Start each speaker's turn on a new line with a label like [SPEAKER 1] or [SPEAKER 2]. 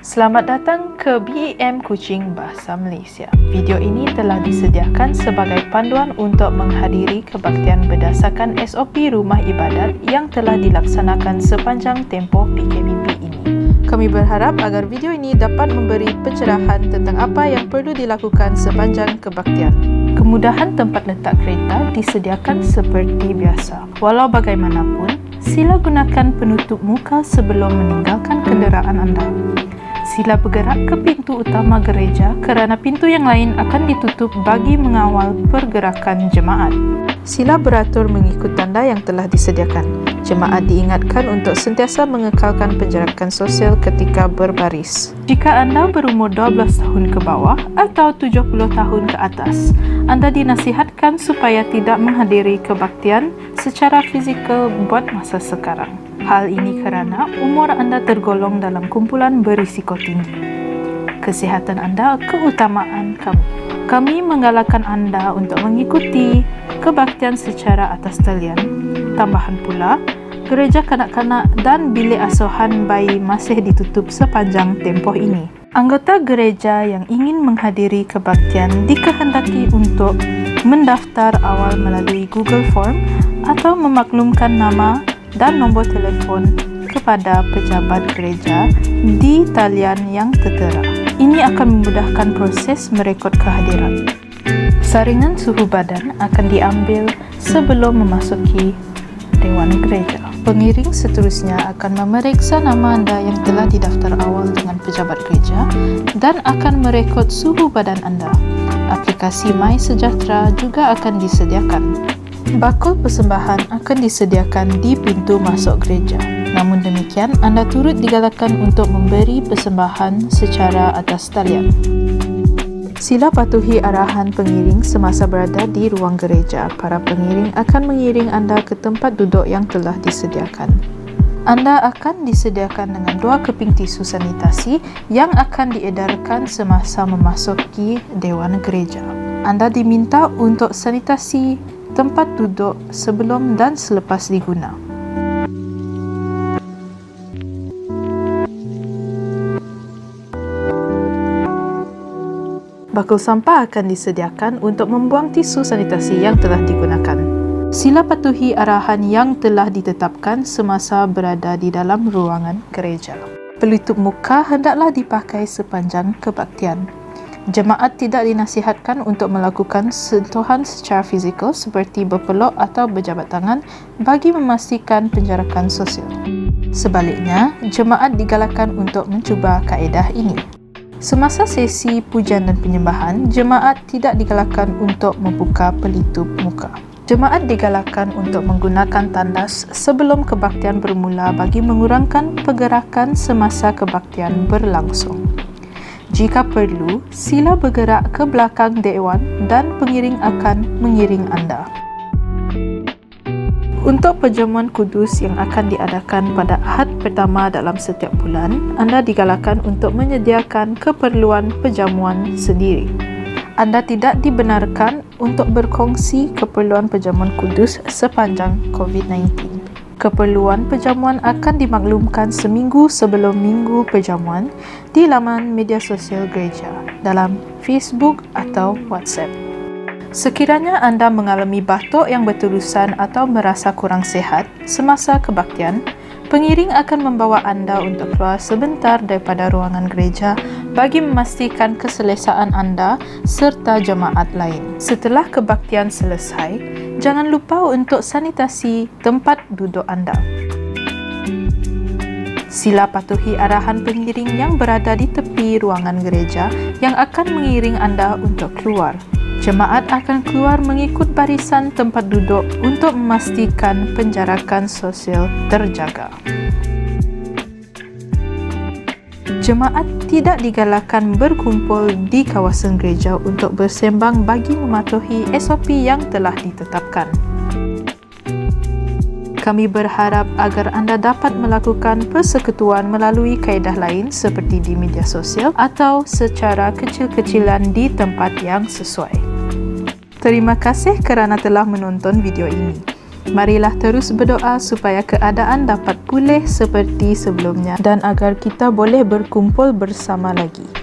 [SPEAKER 1] Selamat datang ke BEM Kuching Bahasa Malaysia. Video ini telah disediakan sebagai panduan untuk menghadiri kebaktian berdasarkan SOP Rumah Ibadat yang telah dilaksanakan sepanjang tempoh PKPP ini. Kami berharap agar video ini dapat memberi pencerahan tentang apa yang perlu dilakukan sepanjang kebaktian. Kemudahan tempat letak kereta disediakan seperti biasa. Walau bagaimanapun, sila gunakan penutup muka sebelum meninggalkan kenderaan anda. Sila bergerak ke pintu utama gereja kerana pintu yang lain akan ditutup bagi mengawal pergerakan jemaat. Sila beratur mengikut tanda yang telah disediakan. Jemaat diingatkan untuk sentiasa mengekalkan penjarakan sosial ketika berbaris. Jika anda berumur 12 tahun ke bawah atau 70 tahun ke atas, anda dinasihatkan supaya tidak menghadiri kebaktian secara fizikal buat masa sekarang. Hal ini kerana umur anda tergolong dalam kumpulan berisiko tinggi. Kesihatan anda keutamaan kami. Kami menggalakkan anda untuk mengikuti kebaktian secara atas talian. Tambahan pula, gereja kanak-kanak dan bilik asuhan bayi masih ditutup sepanjang tempoh ini. Anggota gereja yang ingin menghadiri kebaktian dikehendaki untuk mendaftar awal melalui Google Form atau memaklumkan nama dan nombor telefon kepada pejabat gereja di talian yang tertera. Ini akan memudahkan proses merekod kehadiran. Saringan suhu badan akan diambil sebelum memasuki Dewan Gereja. Pengiring seterusnya akan memeriksa nama anda yang telah didaftar awal dengan pejabat gereja dan akan merekod suhu badan anda. Aplikasi My Sejahtera juga akan disediakan. Bakul persembahan akan disediakan di pintu masuk gereja. Namun demikian, anda turut digalakkan untuk memberi persembahan secara atas talian. Sila patuhi arahan pengiring semasa berada di ruang gereja. Para pengiring akan mengiring anda ke tempat duduk yang telah disediakan. Anda akan disediakan dengan 2 keping tisu sanitasi yang akan diedarkan semasa memasuki Dewan Gereja. Anda diminta untuk sanitasi tempat duduk sebelum dan selepas diguna. Bakul sampah akan disediakan untuk membuang tisu sanitasi yang telah digunakan. Sila patuhi arahan yang telah ditetapkan semasa berada di dalam ruangan gereja. Pelitup muka hendaklah dipakai sepanjang kebaktian. Jemaat tidak dinasihatkan untuk melakukan sentuhan secara fizikal seperti berpeluk atau berjabat tangan bagi memastikan penjarakan sosial. Sebaliknya, jemaat digalakkan untuk mencuba kaedah ini. Semasa sesi pujian dan penyembahan, jemaat tidak digalakkan untuk membuka pelitup muka. Jemaat digalakkan untuk menggunakan tandas sebelum kebaktian bermula bagi mengurangkan pergerakan semasa kebaktian berlangsung. Jika perlu, sila bergerak ke belakang dewan dan pengiring akan mengiring anda. Untuk perjamuan kudus yang akan diadakan pada Ahad pertama dalam setiap bulan, anda digalakkan untuk menyediakan keperluan perjamuan sendiri. Anda tidak dibenarkan untuk berkongsi keperluan perjamuan kudus sepanjang COVID-19. Keperluan perjamuan akan dimaklumkan seminggu sebelum minggu perjamuan di laman media sosial gereja, dalam Facebook atau WhatsApp. Sekiranya anda mengalami batuk yang berterusan atau merasa kurang sihat semasa kebaktian, pengiring akan membawa anda untuk keluar sebentar daripada ruangan gereja bagi memastikan keselesaan anda serta jemaat lain. Setelah kebaktian selesai, jangan lupa untuk sanitasi tempat duduk anda. Sila patuhi arahan pengiring yang berada di tepi ruangan gereja yang akan mengiring anda untuk keluar. Jemaat akan keluar mengikut barisan tempat duduk untuk memastikan penjarakan sosial terjaga. Jemaat tidak digalakkan berkumpul di kawasan gereja untuk bersembang bagi mematuhi SOP yang telah ditetapkan. Kami berharap agar anda dapat melakukan persekutuan melalui kaedah lain seperti di media sosial atau secara kecil-kecilan di tempat yang sesuai. Terima kasih kerana telah menonton video ini. Marilah terus berdoa supaya keadaan dapat pulih seperti sebelumnya dan agar kita boleh berkumpul bersama lagi.